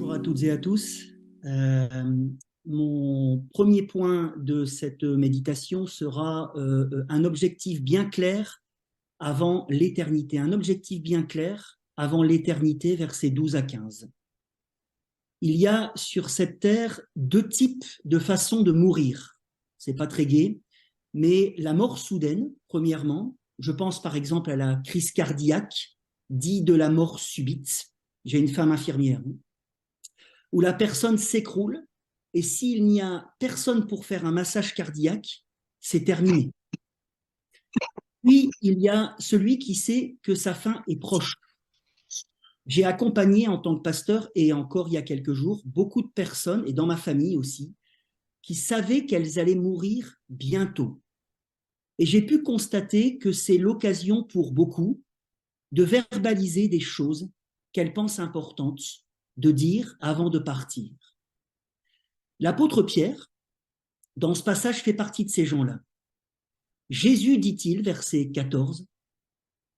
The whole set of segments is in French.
Bonjour à toutes et à tous. Mon premier point de cette méditation sera un objectif bien clair avant l'éternité. Un objectif bien clair avant l'éternité, versets 12 à 15. Il y a sur cette terre deux types de façons de mourir. C'est pas très gai, mais la mort soudaine, premièrement, je pense par exemple à la crise cardiaque, dit de la mort subite. J'ai une femme infirmière, où la personne s'écroule et s'il n'y a personne pour faire un massage cardiaque, c'est terminé. Puis, il y a celui qui sait que sa fin est proche. J'ai accompagné en tant que pasteur, et encore il y a quelques jours, beaucoup de personnes, et dans ma famille aussi, qui savaient qu'elles allaient mourir bientôt. Et j'ai pu constater que c'est l'occasion pour beaucoup de verbaliser des choses qu'elles pensent importantes, de dire avant de partir. L'apôtre Pierre, dans ce passage, fait partie de ces gens-là. Jésus, dit-il, verset 14,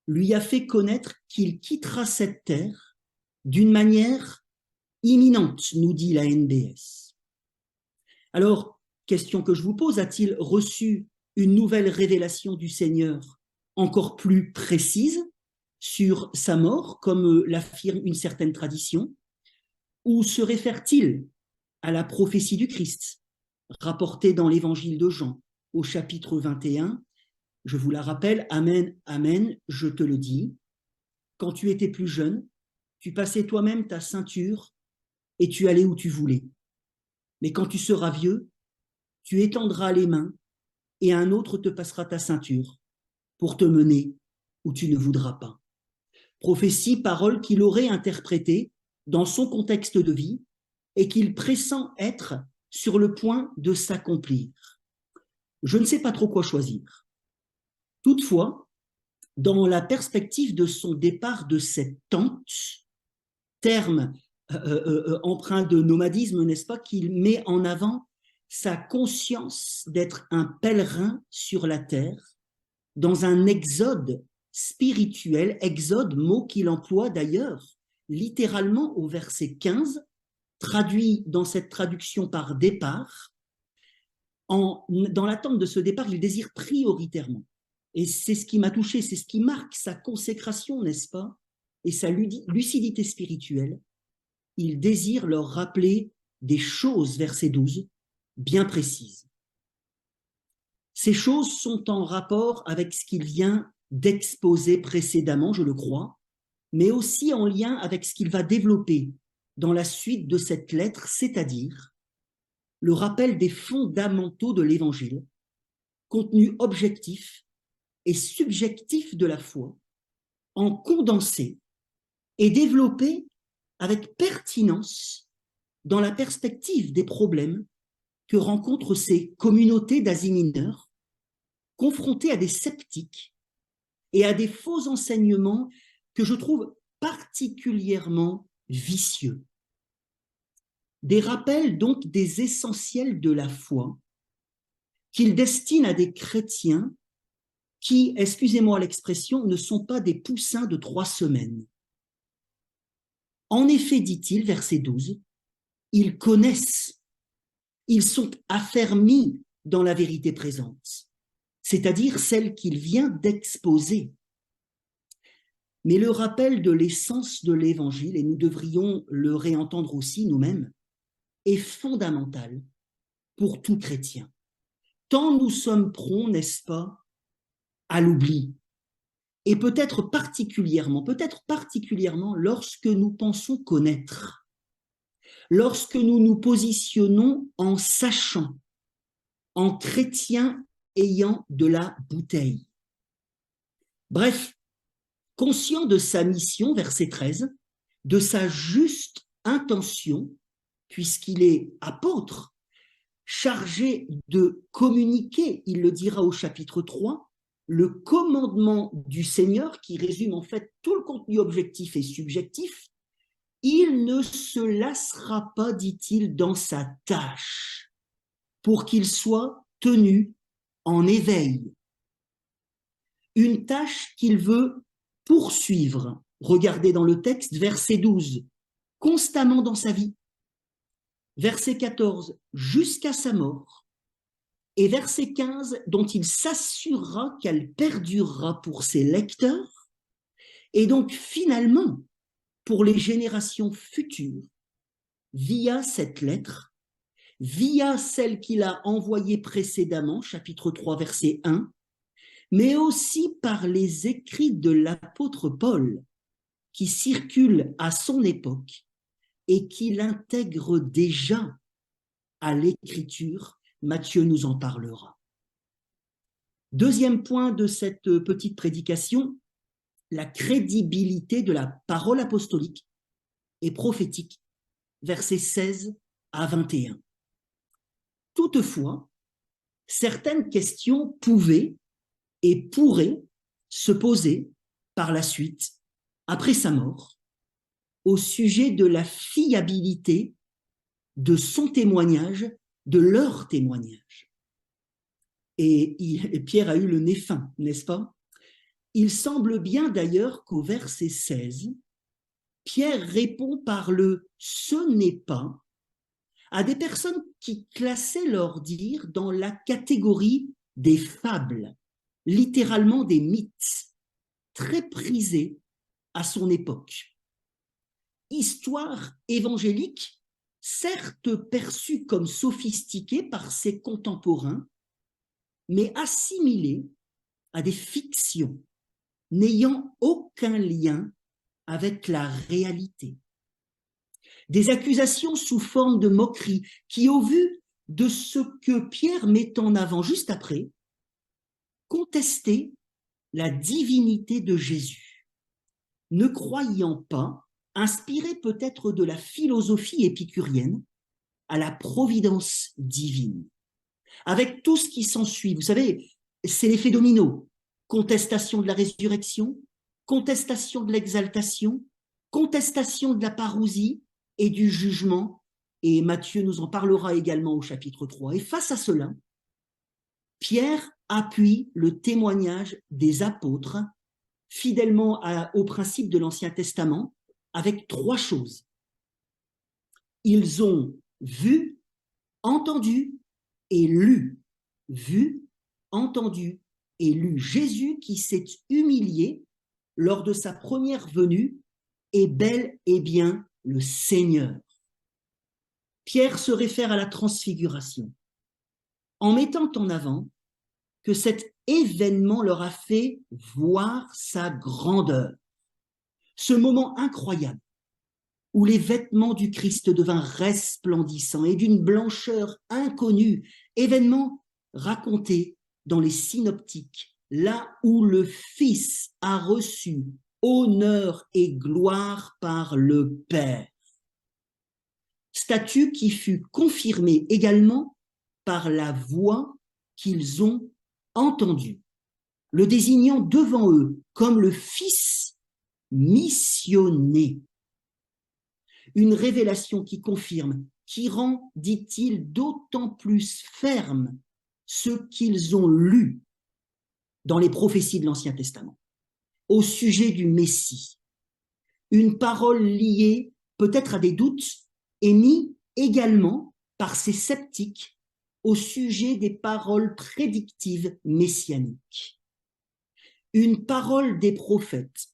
lui a fait connaître qu'il quittera cette terre d'une manière imminente, nous dit la NBS. Alors, question que je vous pose, a-t-il reçu une nouvelle révélation du Seigneur encore plus précise sur sa mort, comme l'affirme une certaine tradition, ou se réfère-t-il à la prophétie du Christ, rapportée dans l'évangile de Jean, au chapitre 21, je vous la rappelle, amen, amen, je te le dis, quand tu étais plus jeune, tu passais toi-même ta ceinture et tu allais où tu voulais. Mais quand tu seras vieux, tu étendras les mains et un autre te passera ta ceinture pour te mener où tu ne voudras pas. Prophétie, parole qu'il aurait interprétée dans son contexte de vie et qu'il pressent être sur le point de s'accomplir. Je ne sais pas trop quoi choisir. Toutefois, dans la perspective de son départ de cette tente, terme empreint de nomadisme, n'est-ce pas, qu'il met en avant sa conscience d'être un pèlerin sur la terre, dans un exode spirituel, exode, mot qu'il emploie d'ailleurs littéralement au verset 15, traduit dans cette traduction par départ. Dans l'attente de ce départ, il désire prioritairement. Et c'est ce qui m'a touché, c'est ce qui marque sa consécration, n'est-ce pas, et sa lucidité spirituelle. Il désire leur rappeler des choses, verset 12, bien précises. Ces choses sont en rapport avec ce qu'il vient d'exposer précédemment, je le crois, mais aussi en lien avec ce qu'il va développer dans la suite de cette lettre, c'est-à-dire le rappel des fondamentaux de l'Évangile, contenu objectif et subjectif de la foi, en condensé et développé avec pertinence dans la perspective des problèmes que rencontrent ces communautés d'Asie mineure, confrontées à des sceptiques et à des faux enseignements que je trouve particulièrement vicieux. Des rappels donc des essentiels de la foi qu'il destine à des chrétiens qui, excusez-moi l'expression, ne sont pas des poussins de 3 semaines. En effet, dit-il, verset 12, ils connaissent, ils sont affermis dans la vérité présente, c'est-à-dire celle qu'il vient d'exposer. Mais le rappel de l'essence de l'Évangile, et nous devrions le réentendre aussi nous-mêmes, est fondamental pour tout chrétien. Tant nous sommes prompts, n'est-ce pas, à l'oubli. Et peut-être particulièrement lorsque nous pensons connaître, lorsque nous nous positionnons en sachant, en chrétien ayant de la bouteille. Bref, conscient de sa mission, verset 13, de sa juste intention, puisqu'il est apôtre, chargé de communiquer, il le dira au chapitre 3, le commandement du Seigneur, qui résume en fait tout le contenu objectif et subjectif, il ne se lassera pas, dit-il, dans sa tâche, pour qu'il soit tenu en éveil. Une tâche qu'il veut poursuivre. Regardez dans le texte, verset 12, constamment dans sa vie, verset 14, jusqu'à sa mort, et verset 15, dont il s'assurera qu'elle perdurera pour ses lecteurs, et donc finalement, pour les générations futures, via cette lettre, via celle qu'il a envoyée précédemment, chapitre 3, verset 1, mais aussi par les écrits de l'apôtre Paul, qui circulent à son époque et qui l'intègrent déjà à l'écriture. Matthieu nous en parlera. Deuxième point de cette petite prédication, la crédibilité de la parole apostolique et prophétique, versets 16 à 21. Toutefois, certaines questions pouvaient et pourraient se poser par la suite, après sa mort, au sujet de la fiabilité de son témoignage, de leur témoignage. Et Pierre a eu le nez fin, n'est-ce pas? Il semble bien d'ailleurs qu'au verset 16, Pierre répond par le « ce n'est pas » à des personnes qui classaient leur dire dans la catégorie des fables, littéralement des mythes, très prisés à son époque. Histoire évangélique, certes perçue comme sophistiquée par ses contemporains, mais assimilée à des fictions n'ayant aucun lien avec la réalité. Des accusations sous forme de moquerie qui, au vu de ce que Pierre met en avant juste après, contestaient la divinité de Jésus, ne croyant pas, inspiré peut-être de la philosophie épicurienne, à la providence divine. Avec tout ce qui s'ensuit, vous savez, c'est l'effet domino. Contestation de la résurrection, contestation de l'exaltation, contestation de la parousie et du jugement, et Matthieu nous en parlera également au chapitre 3. Et face à cela, Pierre appuie le témoignage des apôtres fidèlement au principe de l'Ancien Testament avec trois choses. Ils ont vu, entendu et lu. Vu, entendu et lu. Jésus qui s'est humilié lors de sa première venue est bel et bien le Seigneur. Pierre se réfère à la transfiguration en mettant en avant que cet événement leur a fait voir sa grandeur. Ce moment incroyable où les vêtements du Christ devinrent resplendissants et d'une blancheur inconnue, événement raconté dans les synoptiques, là où le Fils a reçu honneur et gloire par le Père. Statut qui fut confirmé également par la voix qu'ils ont entendue, le désignant devant eux comme le Fils missionné. Une révélation qui confirme, qui rend, dit-il, d'autant plus ferme ce qu'ils ont lu dans les prophéties de l'Ancien Testament au sujet du Messie. Une parole liée peut-être à des doutes émis également par ces sceptiques au sujet des paroles prédictives messianiques. Une parole des prophètes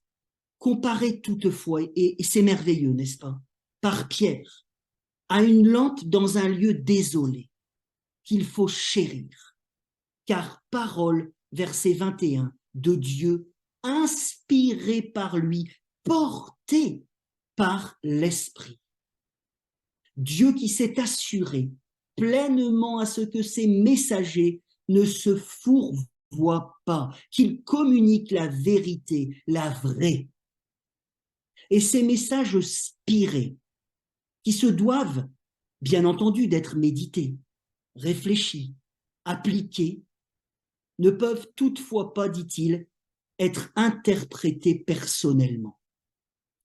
comparée toutefois, et c'est merveilleux, n'est-ce pas, par Pierre, à une lampe dans un lieu désolé qu'il faut chérir, car parole, verset 21, de Dieu, inspirée par lui, portée par l'Esprit. Dieu qui s'est assuré pleinement à ce que ses messagers ne se fourvoient pas, qu'ils communiquent la vérité, la vraie. Et ces messages spirés, qui se doivent, bien entendu, d'être médités, réfléchis, appliqués, ne peuvent toutefois pas, dit-il, être interprétés personnellement.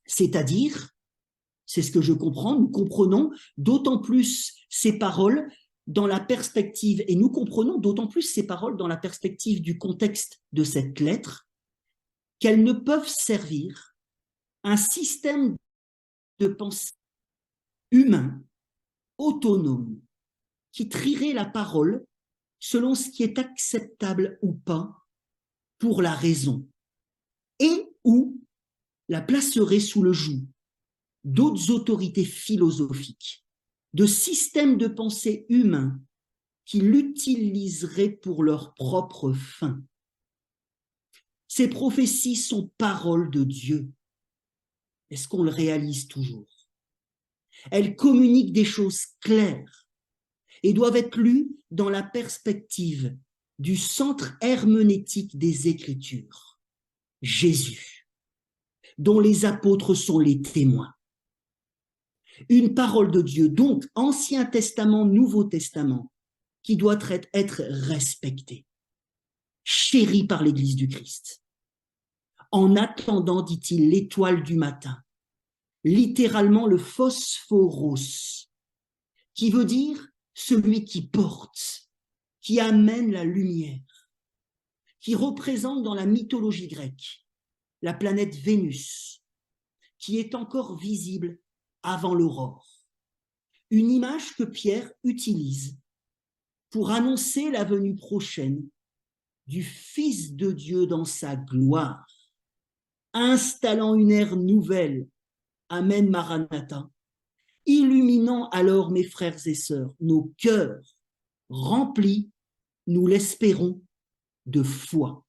C'est-à-dire, c'est ce que je comprends, nous comprenons d'autant plus ces paroles dans la perspective, et nous comprenons d'autant plus ces paroles dans la perspective du contexte de cette lettre, qu'elles ne peuvent servir un système de pensée humain autonome qui trierait la parole selon ce qui est acceptable ou pas pour la raison et ou la placerait sous le joug d'autres autorités philosophiques, de systèmes de pensée humains qui l'utiliseraient pour leurs propres fins. Ces prophéties sont paroles de Dieu. Est-ce qu'on le réalise toujours? Elles communiquent des choses claires et doivent être lues dans la perspective du centre herméneutique des Écritures, Jésus, dont les apôtres sont les témoins. Une parole de Dieu, donc Ancien Testament, Nouveau Testament, qui doit être respectée, chérie par l'Église du Christ. En attendant, dit-il, l'étoile du matin, littéralement le phosphoros, qui veut dire celui qui porte, qui amène la lumière, qui représente dans la mythologie grecque la planète Vénus, qui est encore visible avant l'aurore. Une image que Pierre utilise pour annoncer la venue prochaine du Fils de Dieu dans sa gloire, installant une ère nouvelle, Amen Maranatha, illuminant alors, mes frères et sœurs, nos cœurs remplis, nous l'espérons, de foi.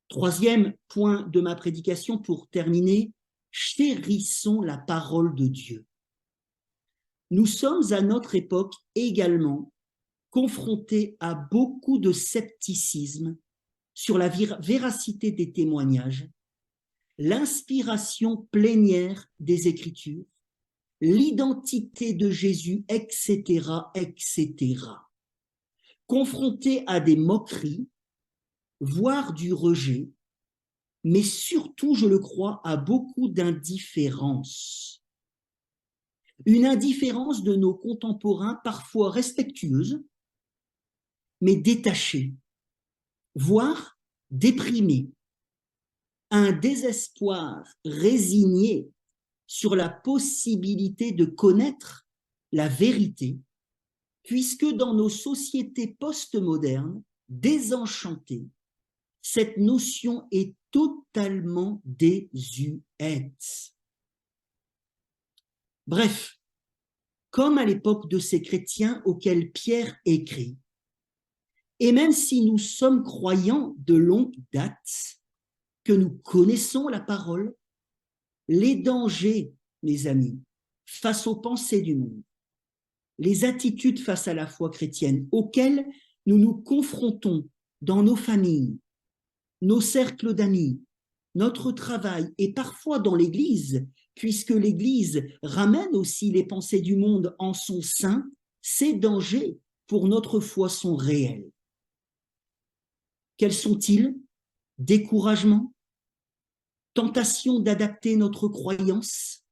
Troisième point de ma prédication pour terminer, chérissons la parole de Dieu. Nous sommes à notre époque également confrontés à beaucoup de scepticisme sur la véracité des témoignages, l'inspiration plénière des Écritures, l'identité de Jésus, etc., etc. Confrontés à des moqueries, voire du rejet, mais surtout, je le crois, à beaucoup d'indifférence. Une indifférence de nos contemporains parfois respectueuse, mais détachée, voire déprimée. Un désespoir résigné sur la possibilité de connaître la vérité, puisque dans nos sociétés postmodernes, désenchantées, cette notion est totalement désuète. Bref, comme à l'époque de ces chrétiens auxquels Pierre écrit, et même si nous sommes croyants de longue date, que nous connaissons la parole, les dangers, mes amis, face aux pensées du monde, les attitudes face à la foi chrétienne auxquelles nous nous confrontons dans nos familles, nos cercles d'amis, notre travail et parfois dans l'Église, puisque l'Église ramène aussi les pensées du monde en son sein, ces dangers pour notre foi sont réels. Quels sont-ils? Découragement, tentation d'adapter notre croyance,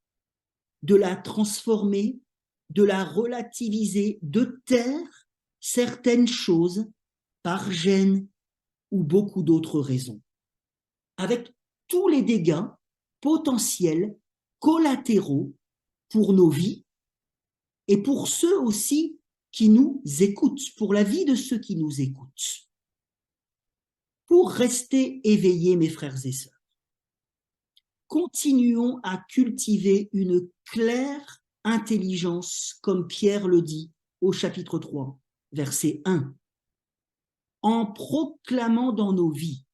de la transformer, de la relativiser, de taire certaines choses par gêne ou beaucoup d'autres raisons, avec tous les dégâts potentiels, collatéraux pour nos vies et pour ceux aussi qui nous écoutent, pour la vie de ceux qui nous écoutent. Pour rester éveillés, mes frères et sœurs, continuons à cultiver une claire intelligence, comme Pierre le dit au chapitre 3, verset 1, en proclamant dans nos vies,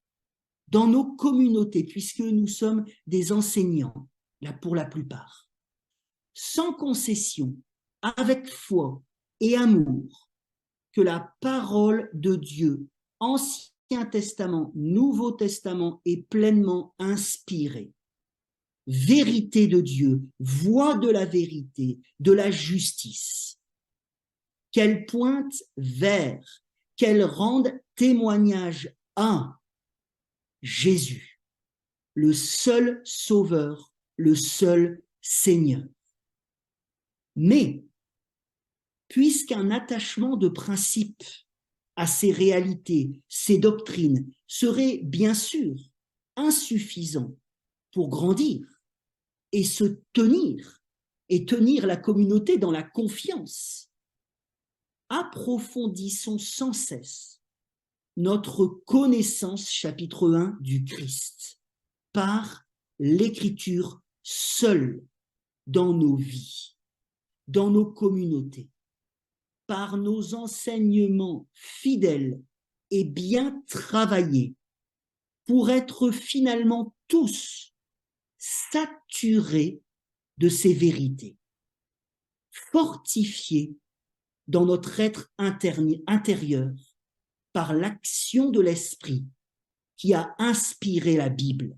dans nos communautés, puisque nous sommes des enseignants, là pour la plupart, sans concession, avec foi et amour, que la parole de Dieu, Ancien Testament, Nouveau Testament, est pleinement inspirée. Vérité de Dieu, voix de la vérité, de la justice, qu'elle pointe vers, qu'elle rende témoignage à Jésus, le seul Sauveur, le seul Seigneur. Mais, puisqu'un attachement de principe à ces réalités, ces doctrines, serait bien sûr insuffisant pour grandir et se tenir et tenir la communauté dans la confiance. Approfondissons sans cesse notre connaissance, chapitre 1, du Christ, par l'écriture seule dans nos vies, dans nos communautés, par nos enseignements fidèles et bien travaillés, pour être finalement tous saturés de ces vérités, fortifiés dans notre être intérieur par l'action de l'Esprit qui a inspiré la Bible,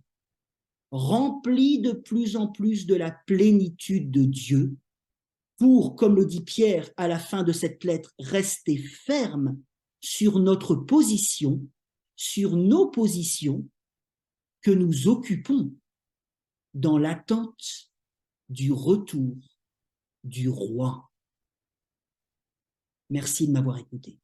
remplis de plus en plus de la plénitude de Dieu, pour, comme le dit Pierre à la fin de cette lettre, rester ferme sur notre position, sur nos positions que nous occupons dans l'attente du retour du roi. Merci de m'avoir écouté.